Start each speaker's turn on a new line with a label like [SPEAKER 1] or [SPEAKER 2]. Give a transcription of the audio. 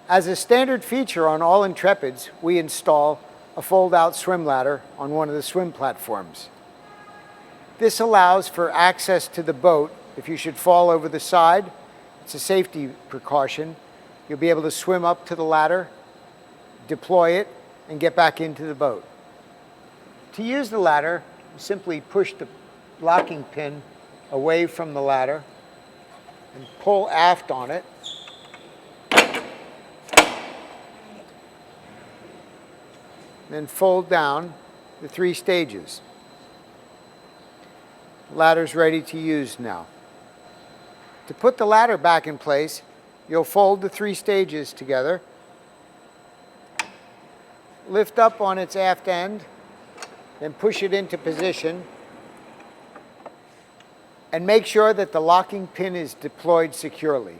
[SPEAKER 1] As a standard feature on all Intrepids, we install a fold-out swim ladder on one of the swim platforms. This allows for access to the boat if you should fall over the side. It's a safety precaution. You'll be able to swim up to the ladder, deploy it, and get back into the boat. To use the ladder, you simply push the locking pin away from the ladder and pull aft on it. Then fold down the 3 stages. The ladder's ready to use now. To put the ladder back in place, you'll fold the 3 stages together, lift up on its aft end, then push it into position, and make sure that the locking pin is deployed securely.